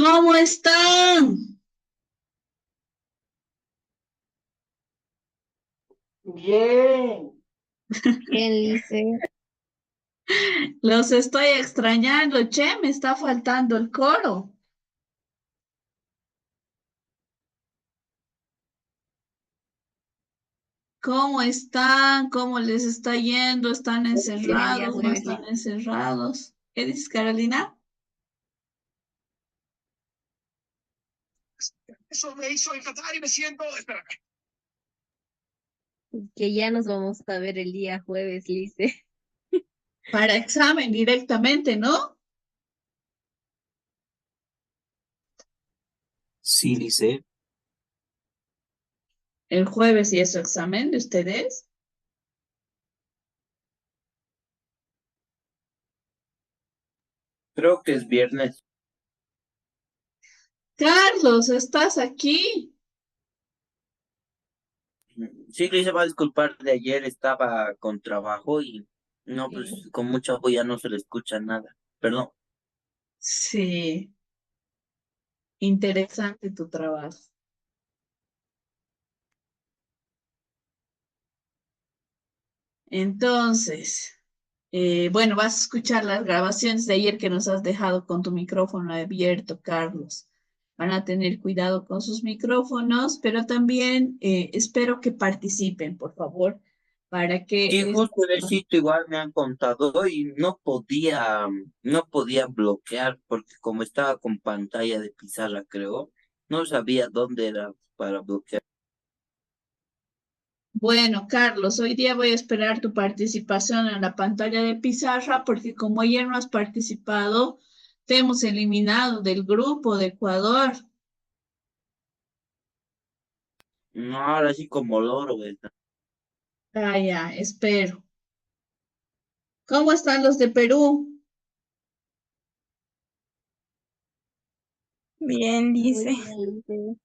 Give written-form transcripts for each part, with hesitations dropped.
¿Cómo están? Bien, Bien, Lice. Los estoy extrañando, che, me está faltando el coro. ¿Cómo están? ¿Cómo les está yendo? ¿Están En el día encerrados? ¿No jueves, están Lice. encerrados? ¿Qué dices, Carolina? eso me hizo encantar y me siento. Espera, Que ya nos vamos a ver el día jueves, Lice. Para examen directamente, ¿no? sí, dice, El jueves y es su examen de ustedes. creo que es viernes. Carlos, ¿estás aquí? Sí, Lisa va a disculpar, de ayer estaba con trabajo y no, pues con mucha bulla no se le escucha nada. Perdón. Sí, interesante tu trabajo. Entonces, bueno, vas a escuchar las grabaciones de ayer que nos has dejado con tu micrófono abierto, Carlos. Van a tener cuidado con sus micrófonos, pero también espero que participen, por favor, para que Sí, les... justo de sitio igual me han contado y no podía bloquear porque como estaba con pantalla de pizarra, creo, no sabía dónde era para bloquear. Bueno, Carlos, hoy día voy a esperar tu participación en la pantalla de pizarra porque como ayer no has participado, te hemos eliminado del grupo de Ecuador. No, ahora sí como loro, ¿verdad? Ah, ya, espero. ¿Cómo están los de Perú? Bien, Muy dice. bien, Lice.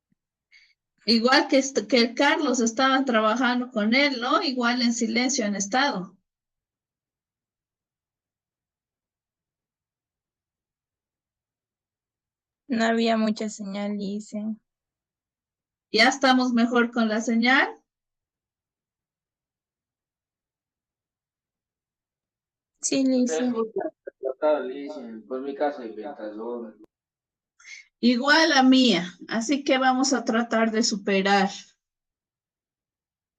Igual que el Carlos, estaban trabajando con él, ¿no? Igual en silencio han estado. No había mucha señal, dice. Ya estamos mejor con la señal. Sí, Se dice. escucha cortado, le dicen, por mi casa hay ventazón. Igual a mía. Así que vamos a tratar de superar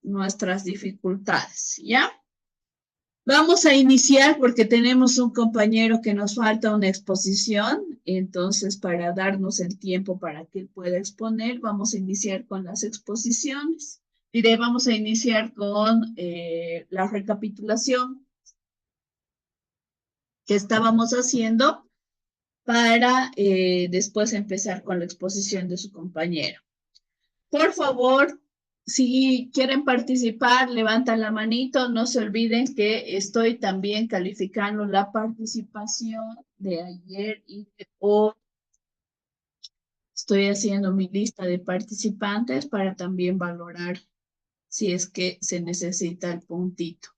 nuestras dificultades, ¿ya? Vamos a iniciar porque tenemos un compañero que nos falta una exposición, entonces para darnos el tiempo para que él pueda exponer, vamos a iniciar con las exposiciones. Diré, vamos a iniciar con la recapitulación que estábamos haciendo para después empezar con la exposición de su compañero. Por favor, si quieren participar, levantan la manito. No se olviden que estoy también calificando la participación de ayer y de hoy. Estoy haciendo mi lista de participantes para también valorar si es que se necesita el puntito.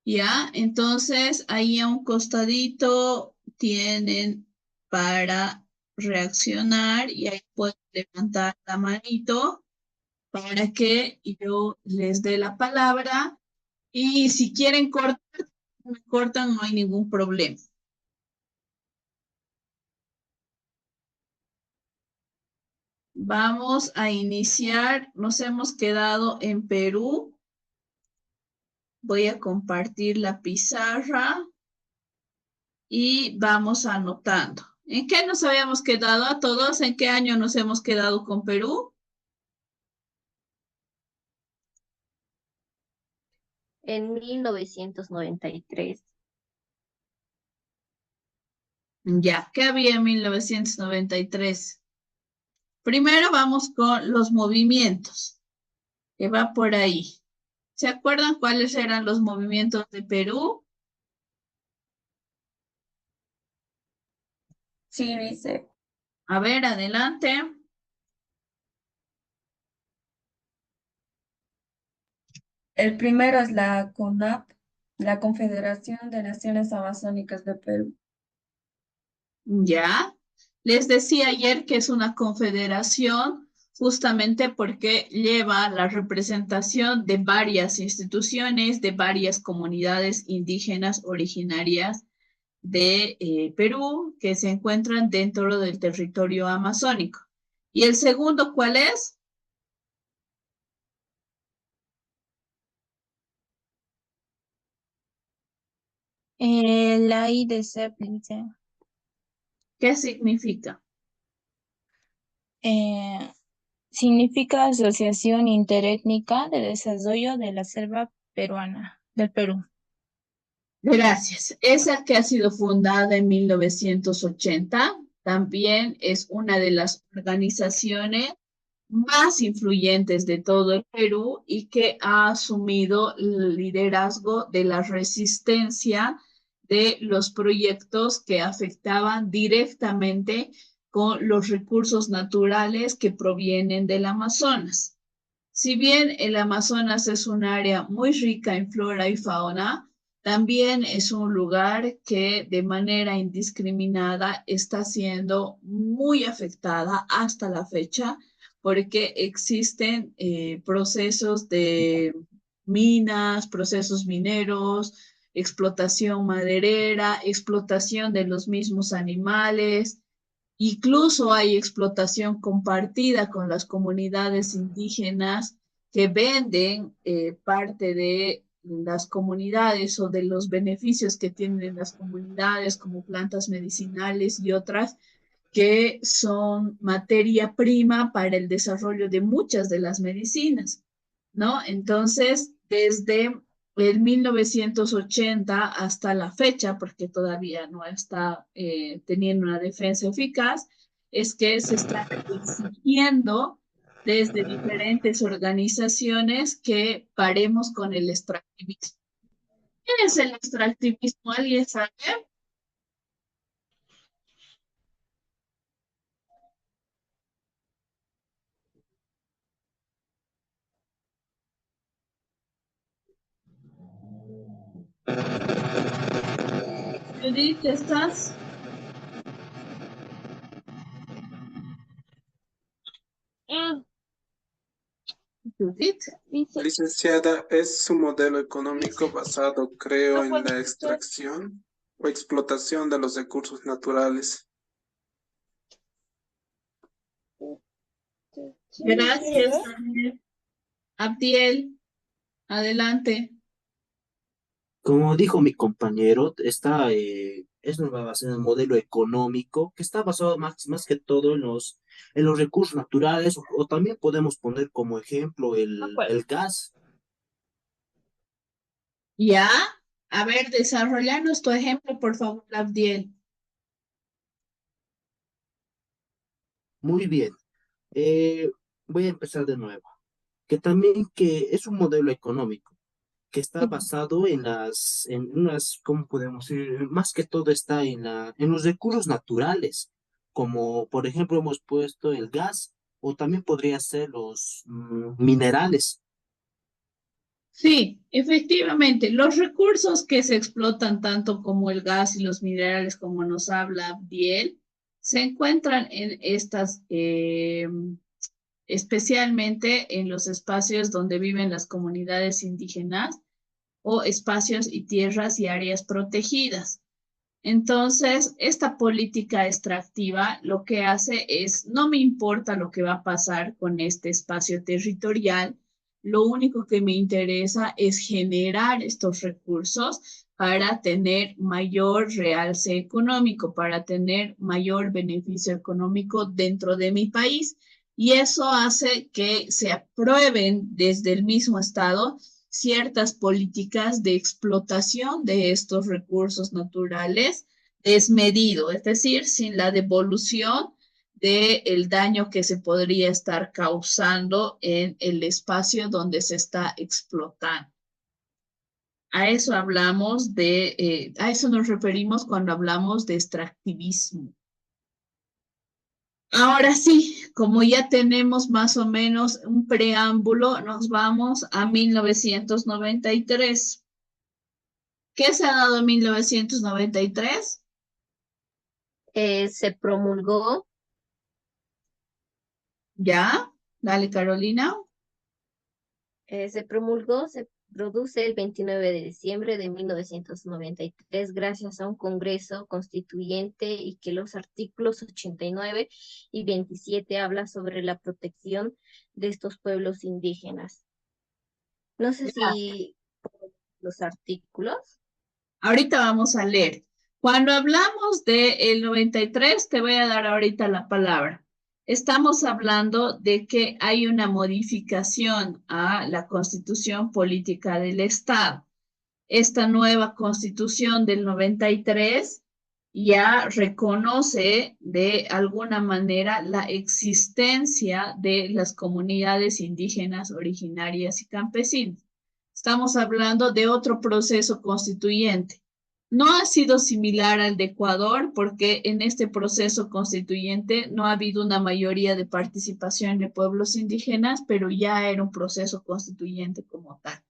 Ya, entonces ahí a un costadito tienen para reaccionar y ahí pueden levantar la manito para que yo les dé la palabra y si quieren cortar, me cortan, no hay ningún problema. Vamos a iniciar, nos hemos quedado en Perú. Voy a compartir la pizarra y vamos anotando. ¿En qué nos habíamos quedado a todos? ¿En qué año nos hemos quedado con Perú? En 1993. Ya, ¿qué había en 1993? Primero vamos con los movimientos, que va por ahí. ¿Se acuerdan cuáles eran los movimientos de Perú? Sí, dice. A ver, adelante. El primero es la CONAP, la Confederación de Naciones Amazónicas de Perú. Ya. Les decía ayer que es una confederación justamente porque lleva la representación de varias instituciones, de varias comunidades indígenas originarias de Perú que se encuentran dentro del territorio amazónico. ¿Y el segundo cuál es? La IDC, dice. ¿Qué significa? Significa Asociación Interétnica de Desarrollo de la Selva Peruana, del Perú. Gracias. Esa que ha sido fundada en 1980, también es una de las organizaciones más influyentes de todo el Perú y que ha asumido el liderazgo de la resistencia de los proyectos que afectaban directamente con los recursos naturales que provienen del Amazonas. Si bien el Amazonas es un área muy rica en flora y fauna, también es un lugar que de manera indiscriminada está siendo muy afectada hasta la fecha porque existen procesos de minas, procesos mineros, explotación maderera, explotación de los mismos animales. Incluso hay explotación compartida con las comunidades indígenas que venden parte de las comunidades o de los beneficios que tienen las comunidades como plantas medicinales y otras que son materia prima para el desarrollo de muchas de las medicinas, ¿no? Entonces, desde el 1980 hasta la fecha, porque todavía no está teniendo una defensa eficaz, es que se está exigiendo desde diferentes organizaciones que paremos con el extractivismo. ¿Qué es el extractivismo? ¿Alguien sabe? Judith, ¿estás? Judith. Licenciada, es un modelo económico basado, creo, en la extracción o explotación de los recursos naturales. Gracias, Abdiel. Adelante. Como dijo mi compañero, es una base en el modelo económico que está basado más que todo en los recursos naturales o también podemos poner como ejemplo el gas. Ya. A ver, desarrollanos tu ejemplo, por favor, Abdiel. Muy bien. Voy a empezar de nuevo. Que también que es un modelo económico que está basado en unas, ¿cómo podemos decir? Más que todo está en los recursos naturales, como por ejemplo hemos puesto el gas o también podría ser los minerales. Sí, efectivamente, los recursos que se explotan tanto como el gas y los minerales, como nos habla Abdiel, se encuentran en estas, especialmente en los espacios donde viven las comunidades indígenas o espacios y tierras y áreas protegidas. Entonces, esta política extractiva lo que hace es, no me importa lo que va a pasar con este espacio territorial, lo único que me interesa es generar estos recursos para tener mayor realce económico, para tener mayor beneficio económico dentro de mi país. Y eso hace que se aprueben desde el mismo Estado ciertas políticas de explotación de estos recursos naturales desmedido, es decir, sin la devolución del daño que se podría estar causando en el espacio donde se está explotando. A eso hablamos a eso nos referimos cuando hablamos de extractivismo. Ahora sí, como ya tenemos más o menos un preámbulo, nos vamos a 1993. ¿Qué se ha dado en 1993? Se promulgó ¿Ya? Dale, Carolina. se produce el 29 de diciembre de 1993 gracias a un Congreso Constituyente y que los artículos 89 y 27 hablan sobre la protección de estos pueblos indígenas. No sé si los artículos. Ahorita vamos a leer. Cuando hablamos del 93, te voy a dar ahorita la palabra. Estamos hablando de que hay una modificación a la Constitución Política del Estado. Esta nueva Constitución del 93 ya reconoce de alguna manera la existencia de las comunidades indígenas originarias y campesinas. Estamos hablando de otro proceso constituyente. No ha sido similar al de Ecuador porque en este proceso constituyente no ha habido una mayoría de participación de pueblos indígenas, pero ya era un proceso constituyente como tal.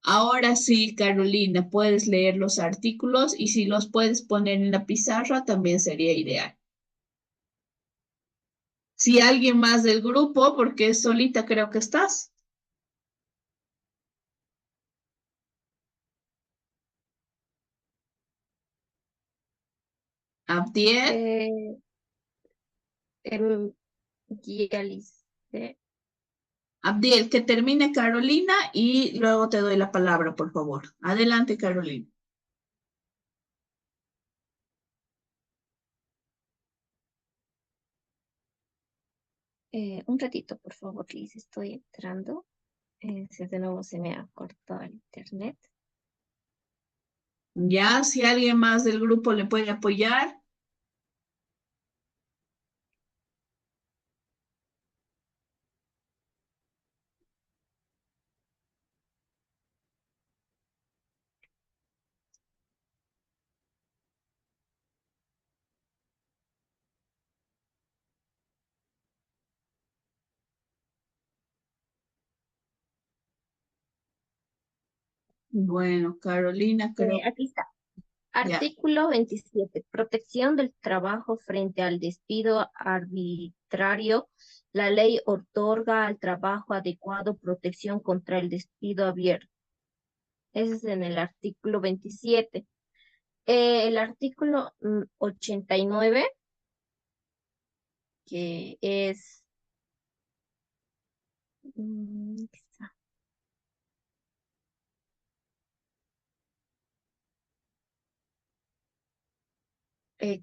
Ahora sí, Carolina, puedes leer los artículos y si los puedes poner en la pizarra también sería ideal. Si alguien más del grupo, porque solita creo que estás. Abdiel, Eh, em, ya listé. Abdiel, que termine Carolina y luego te doy la palabra, por favor. Adelante, Carolina. Un ratito, por favor, Liz, estoy entrando. De nuevo se me ha cortado el internet. Ya, si alguien más del grupo le puede apoyar. Bueno, Carolina, creo. Aquí está. Ya. Artículo 27. Protección del trabajo frente al despido arbitrario. La ley otorga al trabajo adecuado protección contra el despido abierto. Ese es en el artículo 27. El artículo 89, que es... aquí está. Eh,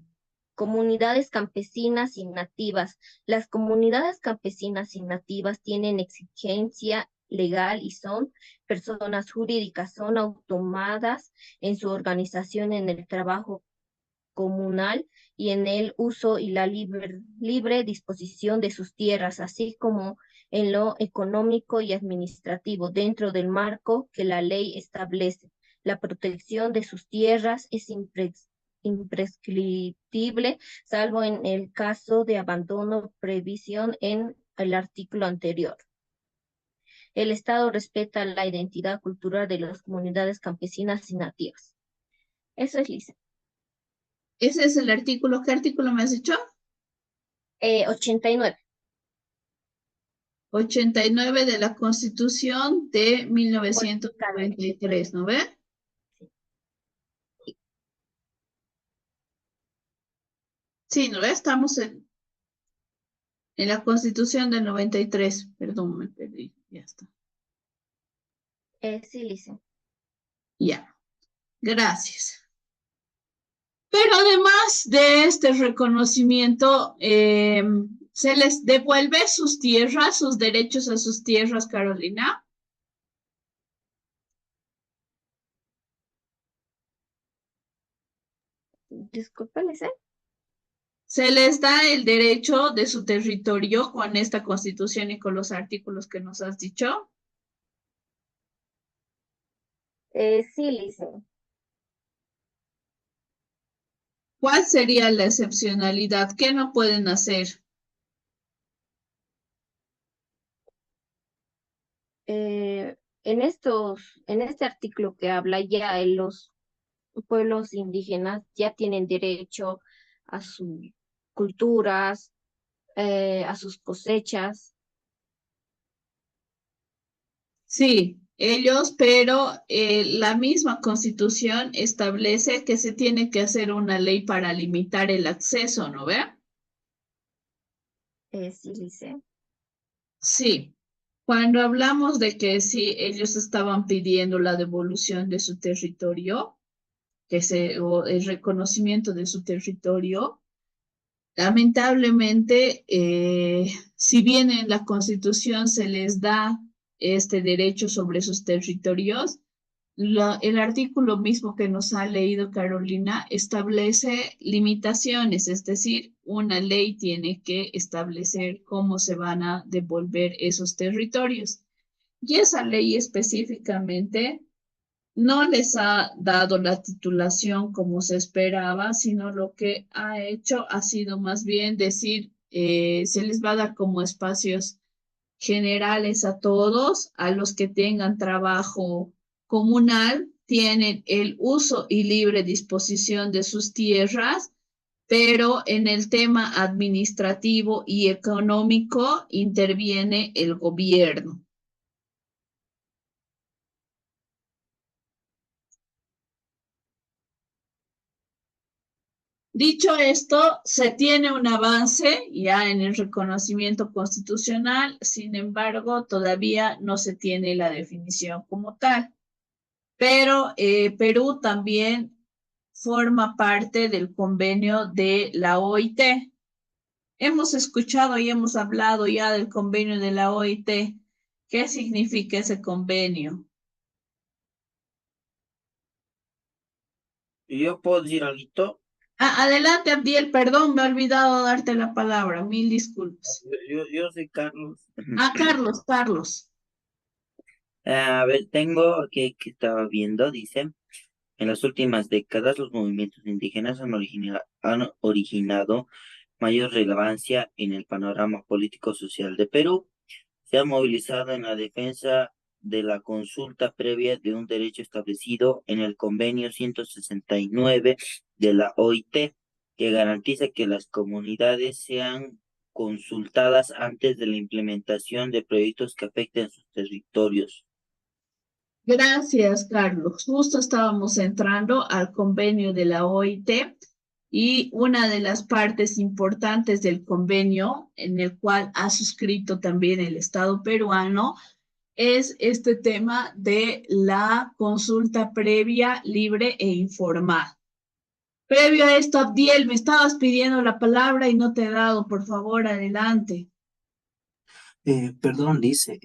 Comunidades campesinas y nativas. Las comunidades campesinas y nativas tienen exigencia legal y son personas jurídicas, son automadas en su organización en el trabajo comunal y en el uso y la libre disposición de sus tierras, así como en lo económico y administrativo, dentro del marco que la ley establece. La protección de sus tierras es imprescriptible, salvo en el caso de abandono previsión en el artículo anterior. El Estado respeta la identidad cultural de las comunidades campesinas y nativas. Eso es, Lisa. Ese es el artículo. ¿Qué artículo me has dicho? 89. 89 de la Constitución de 1993, ¿no ve? Sí, ¿no ve? Estamos en la Constitución del 93. Perdón, me perdí. Ya está. Sí, Lisa. Ya. Gracias. Pero además de este reconocimiento, ¿se les devuelve sus tierras, sus derechos a sus tierras, Carolina? Disculpa, Lisa. ¿Se les da el derecho de su territorio con esta Constitución y con los artículos que nos has dicho? Sí, Lisa. ¿Cuál sería la excepcionalidad? ¿Qué no pueden hacer? En este artículo que habla ya los pueblos indígenas ya tienen derecho a sus culturas, a sus cosechas. Sí, ellos, pero la misma Constitución establece que se tiene que hacer una ley para limitar el acceso, ¿no ve? Sí, Lice. Sí, cuando hablamos de que sí, ellos estaban pidiendo la devolución de su territorio, o el reconocimiento de su territorio, lamentablemente, si bien en la Constitución se les da este derecho sobre sus territorios, el artículo mismo que nos ha leído Carolina establece limitaciones, es decir, una ley tiene que establecer cómo se van a devolver esos territorios. Y esa ley específicamente no les ha dado la titulación como se esperaba, sino lo que ha hecho ha sido más bien decir, se les va a dar como espacios generales a todos, a los que tengan trabajo comunal, tienen el uso y libre disposición de sus tierras, pero en el tema administrativo y económico interviene el gobierno. Dicho esto, se tiene un avance ya en el reconocimiento constitucional, sin embargo, todavía no se tiene la definición como tal. Pero Perú también forma parte del convenio de la OIT. Hemos escuchado y hemos hablado ya del convenio de la OIT. ¿Qué significa ese convenio? ¿Yo puedo decir algo? Adelante, Abdiel, perdón, me he olvidado darte la palabra. Mil disculpas. Yo soy Carlos. Carlos. A ver, tengo que estaba viendo, dice, en las últimas décadas los movimientos indígenas han originado mayor relevancia en el panorama político-social de Perú. Se ha movilizado en la defensa de la consulta previa de un derecho establecido en el Convenio 169 de la OIT, que garantiza que las comunidades sean consultadas antes de la implementación de proyectos que afecten sus territorios. Gracias, Carlos. Justo estábamos entrando al convenio de la OIT y una de las partes importantes del convenio, en el cual ha suscrito también el Estado peruano, es este tema de la consulta previa, libre e informada. Previo a esto, Abdiel, me estabas pidiendo la palabra y no te he dado. Por favor, adelante. Perdón, dice,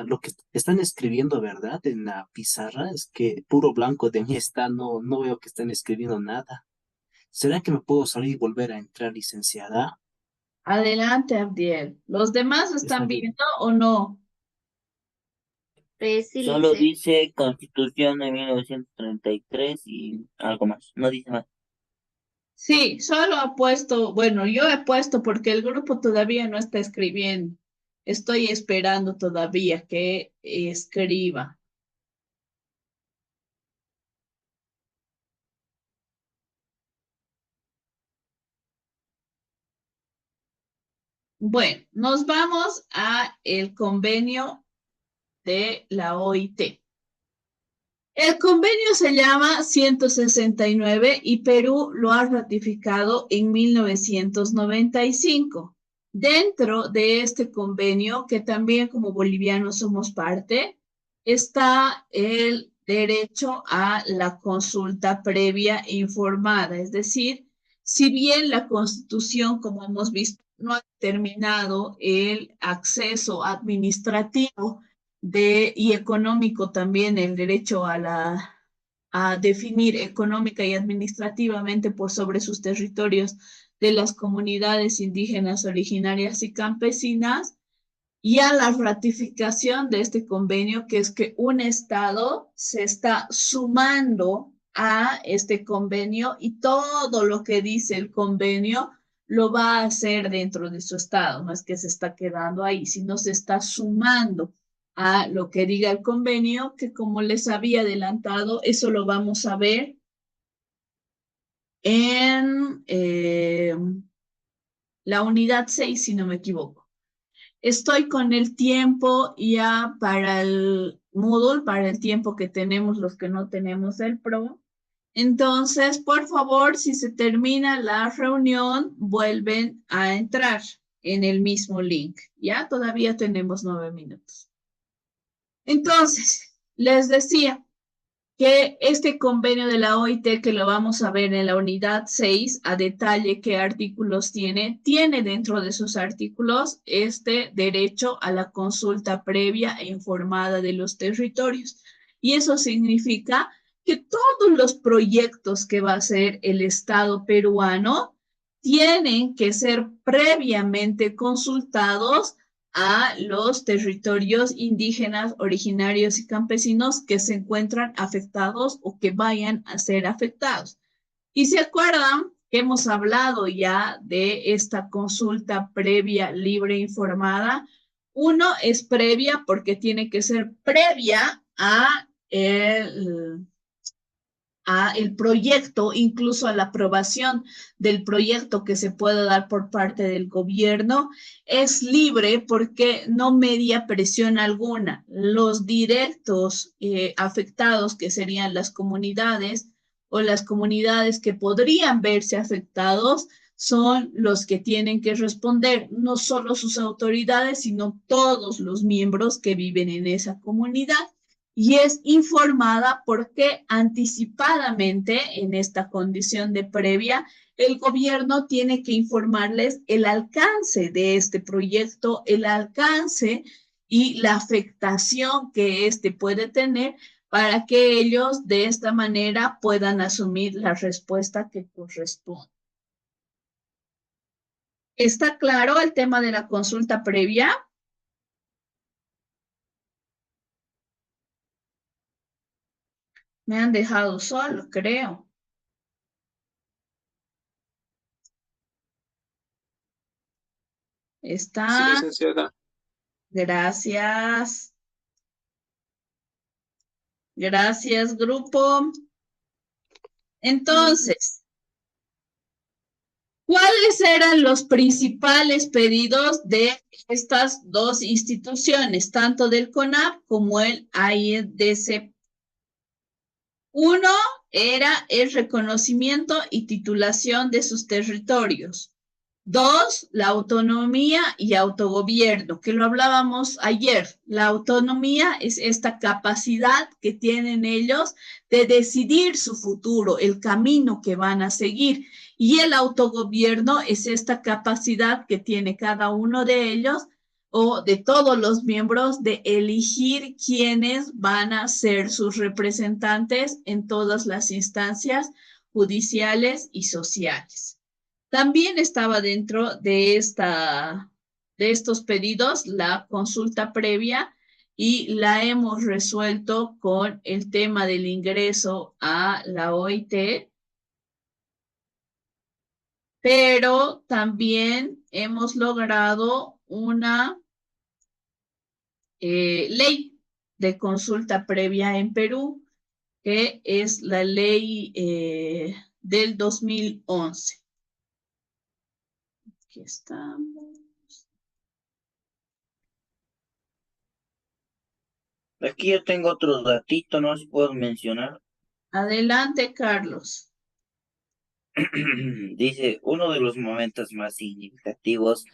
lo que están escribiendo, ¿verdad? En la pizarra es que puro blanco de mí está, no veo que estén escribiendo nada. ¿Será que me puedo salir y volver a entrar, licenciada? Adelante, Abdiel. ¿Los demás Está están bien. viendo o no? Sí, Solo Lice. dice Constitución de 1933 y algo más, no dice más. Sí, solo ha puesto, bueno, yo he puesto porque el grupo todavía no está escribiendo. Estoy esperando todavía que escriba. Bueno, nos vamos a el convenio de la OIT. El convenio se llama 169 y Perú lo ha ratificado en 1995. Dentro de este convenio, que también como bolivianos somos parte, está el derecho a la consulta previa e informada. Es decir, si bien la Constitución, como hemos visto, no ha determinado el acceso administrativo y económico también, el derecho a definir económica y administrativamente por sobre sus territorios de las comunidades indígenas originarias y campesinas, y a la ratificación de este convenio, que es que un Estado se está sumando a este convenio y todo lo que dice el convenio lo va a hacer dentro de su Estado. No es que se está quedando ahí, sino se está sumando a lo que diga el convenio, que como les había adelantado, eso lo vamos a ver en la unidad 6, si no me equivoco. Estoy con el tiempo ya para el Moodle, para el tiempo que tenemos los que no tenemos el Pro. Entonces, por favor, si se termina la reunión, vuelven a entrar en el mismo link. Ya todavía tenemos 9 minutos. Entonces, les decía que este convenio de la OIT, que lo vamos a ver en la unidad 6, a detalle qué artículos tiene dentro de sus artículos este derecho a la consulta previa e informada de los territorios. Y eso significa que todos los proyectos que va a hacer el Estado peruano tienen que ser previamente consultados a los territorios indígenas, originarios y campesinos que se encuentran afectados o que vayan a ser afectados. Y se acuerdan que hemos hablado ya de esta consulta previa, libre, informada. Uno es previa porque tiene que ser previa a el proyecto, incluso a la aprobación del proyecto que se pueda dar por parte del gobierno, es libre porque no media presión alguna. Los directos afectados, que serían las comunidades o las comunidades que podrían verse afectados, son los que tienen que responder, no solo sus autoridades, sino todos los miembros que viven en esa comunidad. Y es informada porque anticipadamente en esta condición de previa, el gobierno tiene que informarles el alcance de este proyecto, el alcance y la afectación que este puede tener para que ellos de esta manera puedan asumir la respuesta que corresponde. ¿Está claro el tema de la consulta previa? Me han dejado solo, creo. Sí, Está. licenciada. Gracias. Gracias, grupo. Entonces, ¿cuáles eran los principales pedidos de estas dos instituciones, tanto del CONAP como el AIDC? Uno era el reconocimiento y titulación de sus territorios. Dos, la autonomía y autogobierno, que lo hablábamos ayer. La autonomía es esta capacidad que tienen ellos de decidir su futuro, el camino que van a seguir. Y el autogobierno es esta capacidad que tiene cada uno de ellos o de todos los miembros de elegir quiénes van a ser sus representantes en todas las instancias judiciales y sociales. También estaba dentro de estos pedidos la consulta previa y la hemos resuelto con el tema del ingreso a la OIT, pero también hemos logrado una ley de consulta previa en Perú, que es la ley del 2011. Aquí estamos. Aquí yo tengo otro datito, no sé si puedo mencionar. Adelante, Carlos. Dice, uno de los momentos más significativos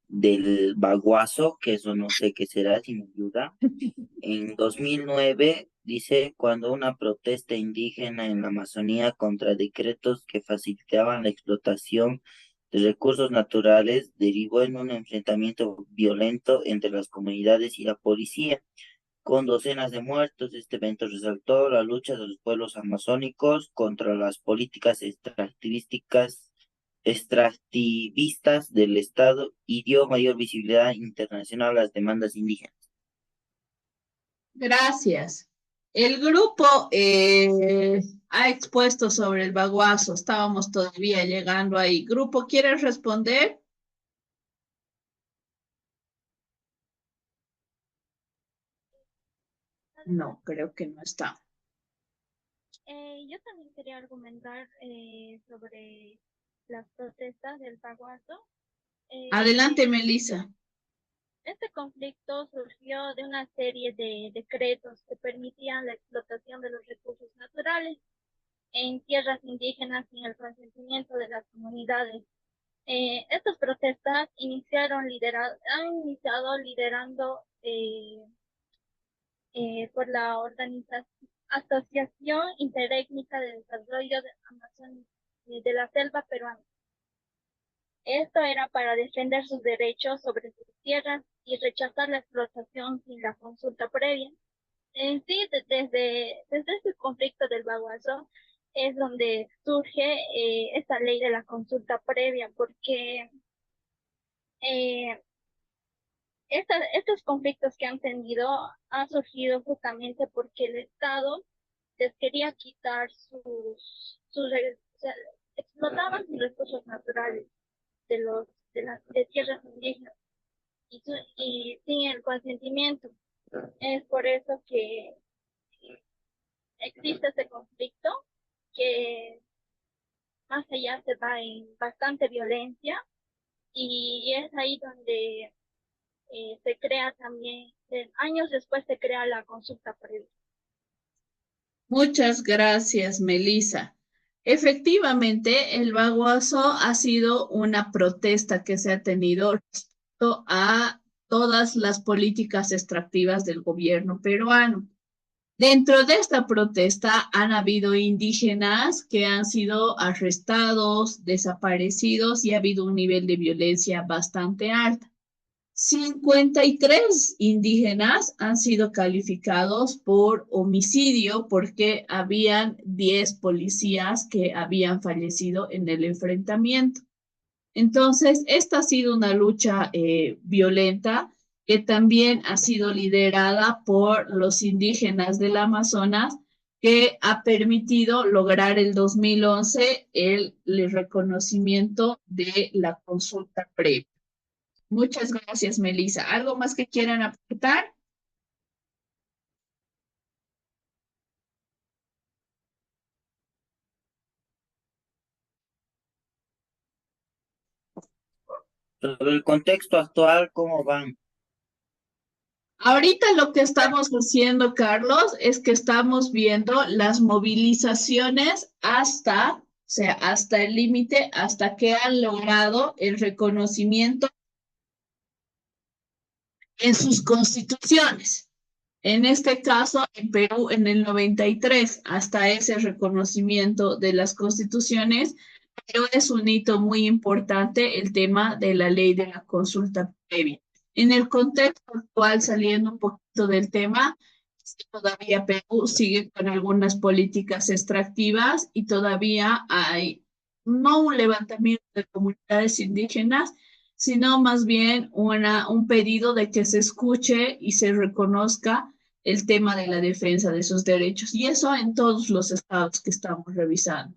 del baguazo, que eso no sé qué será, si me ayuda. En 2009, dice, cuando una protesta indígena en la Amazonía contra decretos que facilitaban la explotación de recursos naturales derivó en un enfrentamiento violento entre las comunidades y la policía. Con docenas de muertos, este evento resaltó la lucha de los pueblos amazónicos contra las políticas extractivistas del Estado y dio mayor visibilidad internacional a las demandas indígenas. Gracias. El grupo ha expuesto sobre el baguazo. Estábamos todavía llegando ahí. Grupo, ¿quieres responder? No, creo que no está. Yo también quería argumentar sobre las protestas del Paguaso. Adelante, Melissa. Este conflicto surgió de una serie de decretos que permitían la explotación de los recursos naturales en tierras indígenas sin el consentimiento de las comunidades. Estas protestas han iniciado liderando por la Asociación Interétnica de Desarrollo de la Selva Peruana. Esto era para defender sus derechos sobre sus tierras y rechazar la explotación sin la consulta previa. En sí, desde este conflicto del Baguazú es donde surge esta ley de la consulta previa, porque eh, estos conflictos que han tenido han surgido justamente porque el Estado les quería quitar o sea, explotaban sus recursos naturales de tierras indígenas y sin el consentimiento. Es por eso que existe este conflicto que más allá se va en bastante violencia y es ahí donde se crea también, años después se crea la consulta previa. Muchas gracias, Melissa. Efectivamente, el Baguazo ha sido una protesta que se ha tenido respecto a todas las políticas extractivas del gobierno peruano. Dentro de esta protesta han habido indígenas que han sido arrestados, desaparecidos y ha habido un nivel de violencia bastante alto. 53 indígenas han sido calificados por homicidio porque habían 10 policías que habían fallecido en el enfrentamiento. Entonces, esta ha sido una lucha violenta que también ha sido liderada por los indígenas del Amazonas, que ha permitido lograr el 2011 el reconocimiento de la consulta previa. Muchas gracias, Melissa. ¿Algo más que quieran aportar? Sobre el contexto actual, ¿cómo van? Ahorita lo que estamos haciendo, Carlos, es que estamos viendo las movilizaciones hasta, o sea, hasta el límite, hasta que han logrado el reconocimiento en sus constituciones. En este caso, en Perú, en el 93, hasta ese reconocimiento de las constituciones, pero es un hito muy importante el tema de la ley de la consulta previa. En el contexto actual, saliendo un poquito del tema, todavía Perú sigue con algunas políticas extractivas y todavía hay no un levantamiento de comunidades indígenas, sino más bien un pedido de que se escuche y se reconozca el tema de la defensa de sus derechos. Y eso en todos los estados que estamos revisando.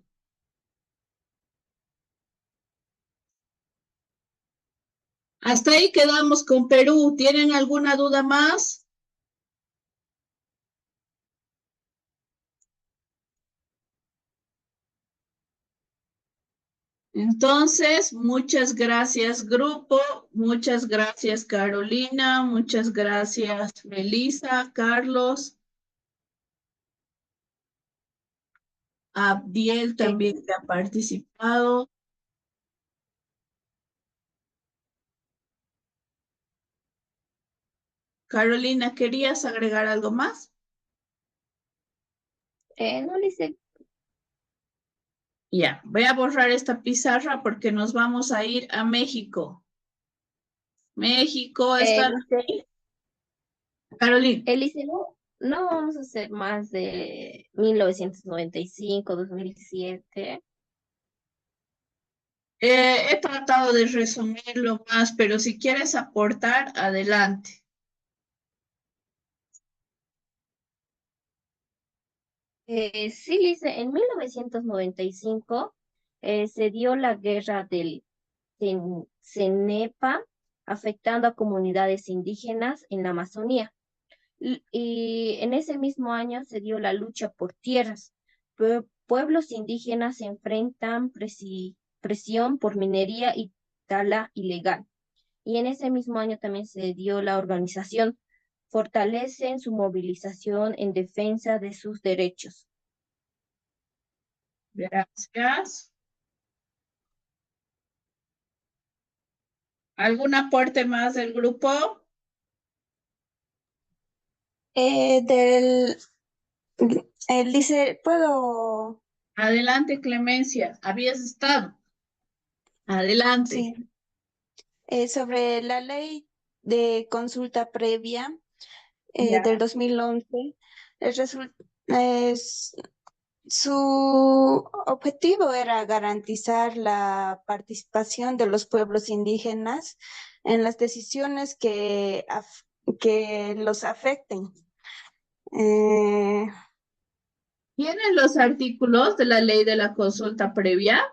Hasta ahí quedamos con Perú. ¿Tienen alguna duda más? Entonces, muchas gracias, grupo. Muchas gracias, Carolina. Muchas gracias, Melissa, Carlos. Abdiel también que ha participado. Carolina, ¿querías agregar algo más? No, Lice. Ya, voy a borrar esta pizarra porque nos vamos a ir a México. México está... Carolina. Lice, no vamos a hacer más de 1995, 2007. He tratado de resumirlo más, pero si quieres aportar, adelante. Sí, Lice, en 1995 se dio la guerra del Cenepa, afectando a comunidades indígenas en la Amazonía. Y en ese mismo año se dio la lucha por tierras, pueblos indígenas se enfrentan presión por minería y tala ilegal. Y en ese mismo año también se dio la organización Fortalecen su movilización en defensa de sus derechos. Gracias. ¿Algún aporte más del grupo? Él dice, ¿puedo? Adelante, Clemencia. Habías estado. Adelante. Sí. Sobre la ley de consulta previa Ya. del 2011, su objetivo era garantizar la participación de los pueblos indígenas en las decisiones que los afecten. ¿Tienen los artículos de la ley de la consulta previa?